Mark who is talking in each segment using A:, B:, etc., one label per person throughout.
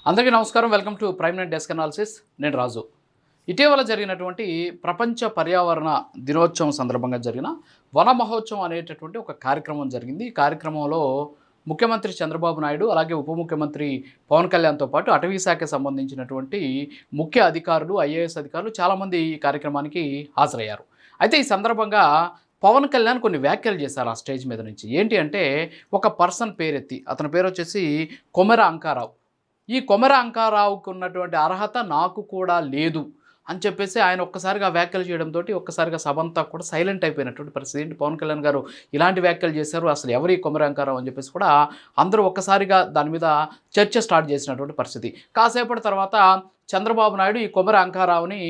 A: అందరికీ నమస్కారం. Welcome to prime night desk analysis. నేను రాజు. ఇటీవల జరిగినటువంటి ప్రపంచ పర్యావరణ దినోత్సవం సందర్భంగా జరిగిన వన మహోత్సవం అనేటటువంటి ఒక కార్యక్రమం జరిగింది. ఈ కార్యక్రమంలో ముఖ్యమంత్రి చంద్రబాబు నాయుడు, అలాగే ఉప ముఖ్యమంత్రి పవన్ కళ్యాణ్తో పాటు అటవీ శాఖకు సంబంధించినటువంటి ముఖ్య అధికారులు, ఐఏఎస్ అధికారులు చాలామంది ఈ కార్యక్రమానికి హాజరయ్యారు. అయితే ఈ సందర్భంగా పవన్ కళ్యాణ్ కొన్ని వ్యాఖ్యలు చేశారు ఆ స్టేజ్ మీద నుంచి. ఏంటి అంటే, ఒక పర్సన్ పేరెత్తి, అతని పేరు వచ్చేసి కొమెర అంకారావు. ఈ కొమెర అంకారావుకు ఉన్నటువంటి అర్హత నాకు కూడా లేదు అని చెప్పేసి ఆయన ఒక్కసారిగా వ్యాఖ్యలు చేయడంతో ఒక్కసారిగా సభంతా కూడా సైలెంట్ అయిపోయినటువంటి పరిస్థితి. ఏంటి పవన్ కళ్యాణ్ గారు ఇలాంటి వ్యాఖ్యలు చేశారు, అసలు ఎవరి కొమెర అంకారావు అని చెప్పేసి కూడా అందరూ ఒక్కసారిగా దాని మీద చర్చ స్టార్ట్ చేసినటువంటి పరిస్థితి. కాసేపటి తర్వాత చంద్రబాబు నాయుడు ఈ కొమెర అంకారావుని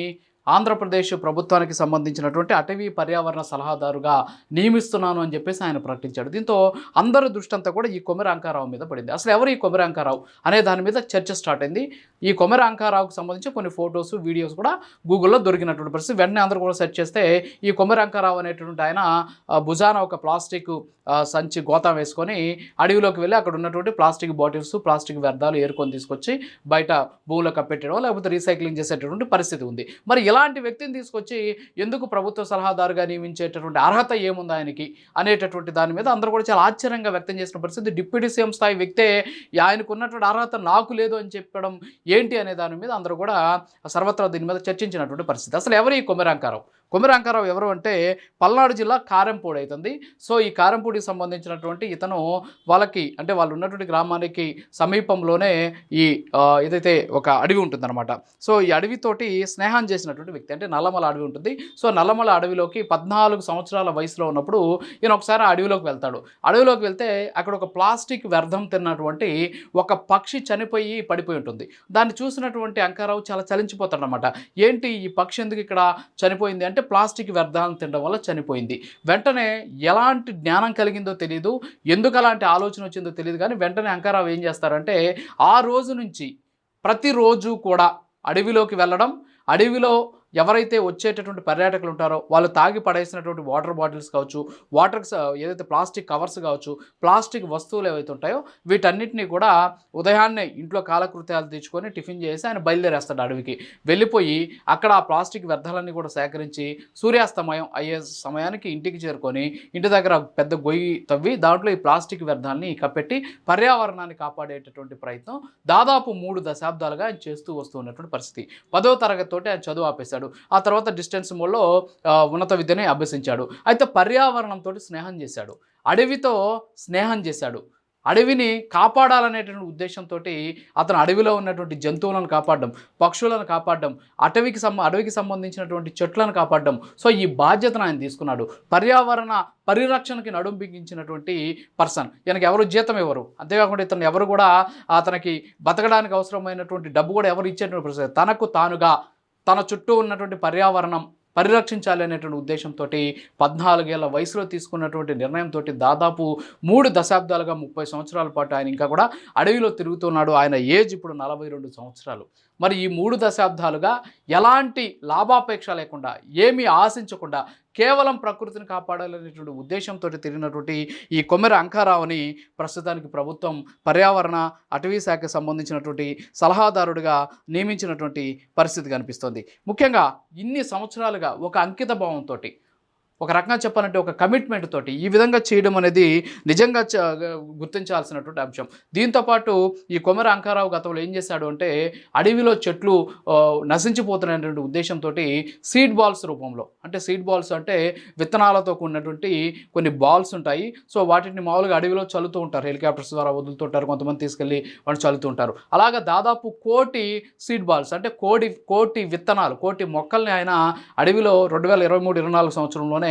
A: ఆంధ్రప్రదేశ్ ప్రభుత్వానికి సంబంధించినటువంటి అటవీ పర్యావరణ సలహాదారుగా నియమిస్తున్నాను అని చెప్పేసి ఆయన ప్రకటించాడు. దీంతో అందరి దృష్టి అంతా కూడా ఈ కొమెర అంకారావు మీద పడింది. అసలు ఎవరు ఈ కొమెర అంకారావు అనే దాని మీద చర్చ స్టార్ట్ అయింది. ఈ కొమెర అంకారావుకు సంబంధించి కొన్ని ఫొటోస్, వీడియోస్ కూడా గూగుల్లో దొరికినటువంటి పరిస్థితి. వెంటనే అందరూ కూడా సెర్చ్ చేస్తే ఈ కొమెర అంకారావు అనేటువంటి ఆయన భుజాన ఒక ప్లాస్టిక్ సంచి గోతం వేసుకొని అడవిలోకి వెళ్ళి అక్కడ ఉన్నటువంటి ప్లాస్టిక్ బాటిల్స్, ప్లాస్టిక్ వ్యర్థాలు ఏరుకొని తీసుకొచ్చి బయట భూమిలో కప్పెట్టడం, లేకపోతే రీసైక్లింగ్ చేసేటటువంటి పరిస్థితి ఉంది. మరి ఇలాంటి వ్యక్తిని తీసుకొచ్చి ఎందుకు ప్రభుత్వ సలహాదారుగా నియమించేటటువంటి అర్హత ఏముంది ఆయనకి అనేటటువంటి దాని మీద అందరూ కూడా చాలా ఆశ్చర్యంగా వ్యక్తం చేసిన పరిస్థితి. డిప్యూటీ సీఎం స్థాయి వ్యక్తే ఆయనకు ఉన్నటువంటి అర్హత నాకు లేదు అని చెప్పడం ఏంటి అనే దాని మీద అందరూ కూడా సర్వత్రా దీని మీద చర్చించినటువంటి పరిస్థితి. అసలు ఎవరు ఈ కొమెర అంకారావు? కొమెర అంకారావు ఎవరు అంటే పల్నాడు జిల్లా కారంపూడి అవుతుంది. సో ఈ కారంపూడికి సంబంధించినటువంటి ఇతను వాళ్ళకి అంటే వాళ్ళు ఉన్నటువంటి గ్రామానికి సమీపంలోనే ఈ ఏదైతే ఒక అడవి ఉంటుందన్నమాట. సో ఈ అడవితోటి స్నేహం చేసినటువంటి వ్యక్తి. అంటే నల్లమల అడవి ఉంటుంది. సో నల్లమల అడవిలోకి 14 సంవత్సరాల వయసులో ఉన్నప్పుడు ఈయన ఒకసారి అడవిలోకి వెళ్తాడు. అడవిలోకి వెళ్తే అక్కడ ఒక ప్లాస్టిక్ వ్యర్థం తిన్నటువంటి ఒక పక్షి చనిపోయి పడిపోయి ఉంటుంది. దాన్ని చూసినటువంటి అంకారావు చాలా చలించిపోతాడు అనమాట. ఏంటి ఈ పక్షి ఎందుకు ఇక్కడ చనిపోయింది అంటే ప్లాస్టిక్ వ్యర్థాలను తినడం వల్ల చనిపోయింది. వెంటనే ఎలాంటి జ్ఞానం కలిగిందో తెలియదు, ఎందుకు అలాంటి ఆలోచన వచ్చిందో తెలియదు, కానీ వెంటనే అంకారావు ఏం చేస్తారంటే ఆ రోజు నుంచి ప్రతిరోజు కూడా అడవిలోకి వెళ్ళడం, అడవిలో ఎవరైతే వచ్చేటటువంటి పర్యాటకులు ఉంటారో వాళ్ళు తాగి పడేసినటువంటి వాటర్ బాటిల్స్ కావచ్చు, వాటర్కి ఏదైతే ప్లాస్టిక్ కవర్స్ కావచ్చు, ప్లాస్టిక్ వస్తువులు ఏవైతే ఉంటాయో వీటన్నిటినీ కూడా ఉదయాన్నే ఇంట్లో కాలకృత్యాలు తెచ్చుకొని టిఫిన్ చేసి ఆయన బయలుదేరేస్తాడు అడవికి. వెళ్ళిపోయి అక్కడ ఆ ప్లాస్టిక్ వ్యర్థాలన్నీ కూడా సేకరించి సూర్యాస్తమయం అయ్యే సమయానికి ఇంటికి చేరుకొని ఇంటి దగ్గర పెద్ద గొయ్యి తవ్వి దాంట్లో ఈ ప్లాస్టిక్ వ్యర్థాలని కప్పెట్టి పర్యావరణాన్ని కాపాడేటటువంటి ప్రయత్నం దాదాపు 3 దశాబ్దాలుగా ఆయన చేస్తూ వస్తూ ఉన్నటువంటి పరిస్థితి. 10వ తరగతి తోటి ఆయన చదువు ఆపేశాడు. ఆ తర్వాత డిస్టెన్స్ మోడ్లో ఉన్నత విద్యని అభ్యసించాడు. అయితే పర్యావరణంతో స్నేహం చేశాడు, అడవితో స్నేహం చేశాడు. అడవిని కాపాడాలనేటువంటి ఉద్దేశంతో అతను అడవిలో ఉన్నటువంటి జంతువులను కాపాడడం, పక్షులను కాపాడడం, అడవికి సంబంధించినటువంటి చెట్లను కాపాడడం. సో ఈ బాధ్యతను ఆయన తీసుకున్నాడు. పర్యావరణ పరిరక్షణకి నడుం బిగించినటువంటి పర్సన్. ఈయనకి ఎవరు జీతం ఇవ్వరు, అంతేకాకుండా ఇతను ఎవరు కూడా అతనికి బతకడానికి అవసరమైనటువంటి డబ్బు కూడా ఎవరు ఇచ్చేటువంటి పరిస్థితి. తనకు తానుగా తన చుట్టూ ఉన్నటువంటి పర్యావరణం పరిరక్షించాలి అనేటువంటి ఉద్దేశంతో 14 ఏళ్ల వయసులో తీసుకున్నటువంటి నిర్ణయంతో దాదాపు 3 దశాబ్దాలుగా 30 సంవత్సరాల పాటు ఆయన ఇంకా కూడా అడవిలో తిరుగుతున్నాడు. ఆయన ఏజ్ ఇప్పుడు 42 సంవత్సరాలు. మరి ఈ 3 దశాబ్దాలుగా ఎలాంటి లాభాపేక్ష లేకుండా, ఏమీ ఆశించకుండా కేవలం ప్రకృతిని కాపాడాలనేటువంటి ఉద్దేశంతో తిరిగినటువంటి ఈ కొమెర అంకారావుని ప్రస్తుతానికి ప్రభుత్వం పర్యావరణ అటవీ శాఖకు సంబంధించినటువంటి సలహాదారుడిగా నియమించినటువంటి పరిస్థితి కనిపిస్తుంది. ముఖ్యంగా ఇన్ని సంవత్సరాలుగా ఒక అంకిత భావంతో, ఒక రకంగా చెప్పాలంటే ఒక కమిట్మెంట్ తోటి ఈ విధంగా చేయడం అనేది నిజంగా గుర్తించాల్సినటువంటి అంశం. దీంతోపాటు ఈ కొమెర అంకారావు గతంలో ఏం చేశాడు అంటే అడవిలో చెట్లు నశించిపోతున్నటువంటి ఉద్దేశంతో సీడ్ బాల్స్ రూపంలో, అంటే సీడ్ బాల్స్ అంటే విత్తనాలతో కూడినటువంటి కొన్ని బాల్స్ ఉంటాయి. సో వాటిని మామూలుగా అడవిలో చల్లుతూ ఉంటారు, హెలికాప్టర్స్ ద్వారా వదులుతుంటారు, కొంతమంది తీసుకెళ్ళి వాటిని చల్లుతూ ఉంటారు. అలాగా దాదాపు 1 కోటి సీడ్ బాల్స్ అంటే కోటి విత్తనాలు, కోటి మొక్కల్ని ఆయన అడవిలో 2023-24 సంవత్సరంలోనే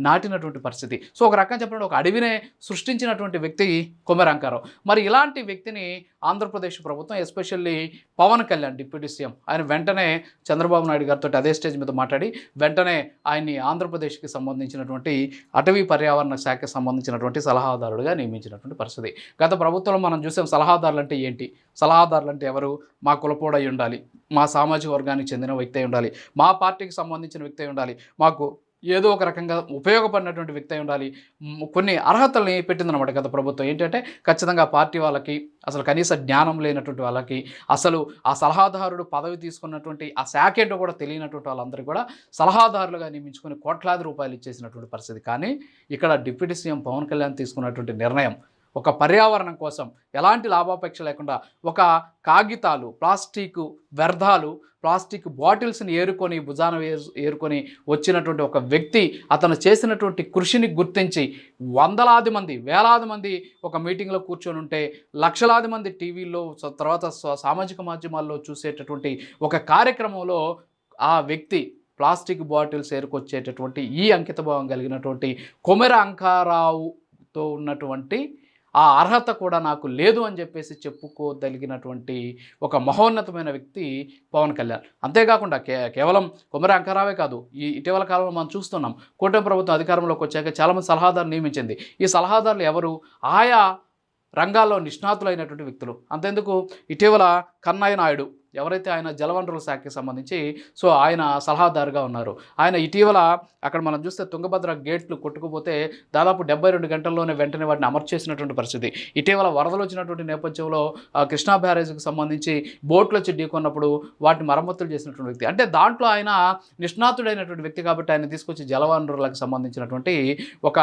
A: నాటినటువంటి పరిస్థితి. సో ఒక రకంగా చెప్పండి, ఒక అడవినే సృష్టించినటువంటి వ్యక్తి కొమెర అంకారావు. మరి ఇలాంటి వ్యక్తిని ఆంధ్రప్రదేశ్ ప్రభుత్వం, especially Pawan Kalyan deputy CM, ఆయన వెంటనే చంద్రబాబు నాయుడు గారితో అదే స్టేజ్ మీద మాట్లాడి వెంటనే ఆయన్ని ఆంధ్రప్రదేశ్కి సంబంధించినటువంటి అటవీ పర్యావరణ శాఖకి సంబంధించినటువంటి సలహాదారుడిగా నియమించినటువంటి పరిస్థితి. గత ప్రభుత్వంలో మనం చూసాం సలహాదారులు అంటే ఏంటి, సలహాదారులు అంటే ఎవరు, మా కులపోడై ఉండాలి, మా సామాజిక వర్గానికి చెందిన వ్యక్తి అయి ఉండాలి, మా పార్టీకి సంబంధించిన వ్యక్తి అయి ఉండాలి, మాకు ఏదో ఒక రకంగా ఉపయోగపడినటువంటి వ్యక్తి అయి ఉండాలి. కొన్ని అర్హతల్ని పెట్టిందనమాట గత ప్రభుత్వం. ఏంటంటే ఖచ్చితంగా పార్టీ వాళ్ళకి, అసలు కనీస జ్ఞానం లేనటువంటి వాళ్ళకి, అసలు ఆ సలహాదారుడు పదవి తీసుకున్నటువంటి ఆ శాఖ ఏంటో కూడా తెలియనటువంటి వాళ్ళందరికీ కూడా సలహాదారులుగా నియమించుకొని కోట్లాది రూపాయలు ఇచ్చేసినటువంటి పరిస్థితి. కానీ ఇక్కడ డిప్యూటీ సీఎం పవన్ కళ్యాణ్ తీసుకున్నటువంటి నిర్ణయం ఒక పర్యావరణం కోసం ఎలాంటి లాభాపేక్ష లేకుండా ఒక కాగితాలు, ప్లాస్టిక్ వ్యర్థాలు, ప్లాస్టిక్ బాటిల్స్ని ఏరుకొని భుజాన ఏరుకొని వచ్చినటువంటి ఒక వ్యక్తి అతను చేసినటువంటి కృషిని గుర్తించి వందలాది మంది, వేలాది మంది ఒక మీటింగ్లో కూర్చొని ఉంటే, లక్షలాది మంది టీవీల్లో తర్వాత సామాజిక మాధ్యమాల్లో చూసేటటువంటి ఒక కార్యక్రమంలో ఆ వ్యక్తి ప్లాస్టిక్ బాటిల్స్ ఏరుకొచ్చేటటువంటి ఈ అంకితభావం కలిగినటువంటి కొమెర అంకారావుతో ఉన్నటువంటి ఆ అర్హత కూడా నాకు లేదు అని చెప్పేసి చెప్పుకోగలిగినటువంటి ఒక మహోన్నతమైన వ్యక్తి పవన్ కళ్యాణ్. అంతేకాకుండా కేవలం కొమర అంకారావే కాదు, ఈ ఇటీవల కాలంలో మనం చూస్తున్నాం కూటమి ప్రభుత్వం అధికారంలోకి వచ్చాక చాలామంది సలహాదారులు నియమించింది. ఈ సలహాదారులు ఎవరు? ఆయా రంగాల్లో నిష్ణాతులైనటువంటి వ్యక్తులు. అంతెందుకు, ఇటీవల కన్నయ్య నాయుడు ఎవరైతే ఆయన జలవనరుల శాఖకి సంబంధించి ఆయన సలహాదారుగా ఉన్నారు. ఆయన ఇటీవల అక్కడ మనం చూస్తే తుంగభద్ర గేట్లు కొట్టుకుపోతే దాదాపు 72 గంటల్లోనే వెంటనే వాటిని అమర్చేసినటువంటి పరిస్థితి. ఇటీవల వరదలు వచ్చినటువంటి నేపథ్యంలో కృష్ణా బ్యారేజ్కి సంబంధించి బోట్లు వచ్చి ఢీకొన్నప్పుడు వాటిని మరమ్మతులు చేసినటువంటి వ్యక్తి. అంటే దాంట్లో ఆయన నిష్ణాతుడైనటువంటి వ్యక్తి కాబట్టి ఆయన తీసుకొచ్చి జలవనరులకు సంబంధించినటువంటి ఒక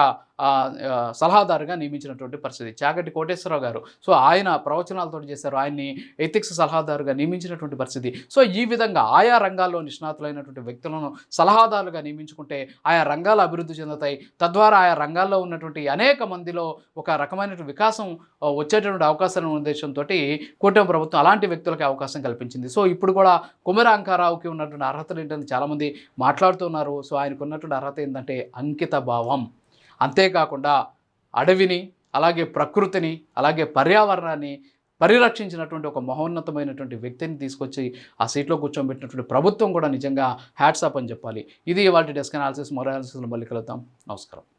A: సలహాదారుగా నియమించినటువంటి పరిస్థితి. చాగంటి కోటేశ్వరరావు గారు ఆయన ప్రవచనాలతో చేశారు, ఆయన్ని ఎథిక్స్ సలహాదారుగా నియమించినటువంటి పరిస్థితి. ఈ విధంగా ఆయా రంగాల్లో నిష్ణాతులైనటువంటి వ్యక్తులను సలహాదారులుగా నియమించుకుంటే ఆయా రంగాలు అభివృద్ధి చెందుతాయి. తద్వారా ఆయా రంగాల్లో ఉన్నటువంటి అనేక మందిలో ఒక రకమైనటువంటి వికాసం వచ్చేటువంటి అవకాశాలను ఉద్దేశంతో కూటమి ప్రభుత్వం అలాంటి వ్యక్తులకి అవకాశం కల్పించింది. ఇప్పుడు కూడా కొమెర అంకారావుకి ఉన్నటువంటి అర్హతలు ఏంటని చాలామంది మాట్లాడుతున్నారు. ఆయనకు ఉన్నటువంటి అర్హత ఏంటంటే అంకిత భావం. అంతేకాకుండా అడవిని, అలాగే ప్రకృతిని, అలాగే పర్యావరణాన్ని పరిరక్షించినటువంటి ఒక మహోన్నతమైనటువంటి వ్యక్తిని తీసుకొచ్చి ఆ సీట్లో కూర్చోబెట్టినటువంటి ప్రభుత్వం కూడా నిజంగా హ్యాట్స్ ఆఫ్ అని చెప్పాలి. ఇది ఇవాల్టి డెస్క్ అనాలిసిస్. మరో అనాలిసిస్లో మళ్ళీ కలుద్దాం. నమస్కారం.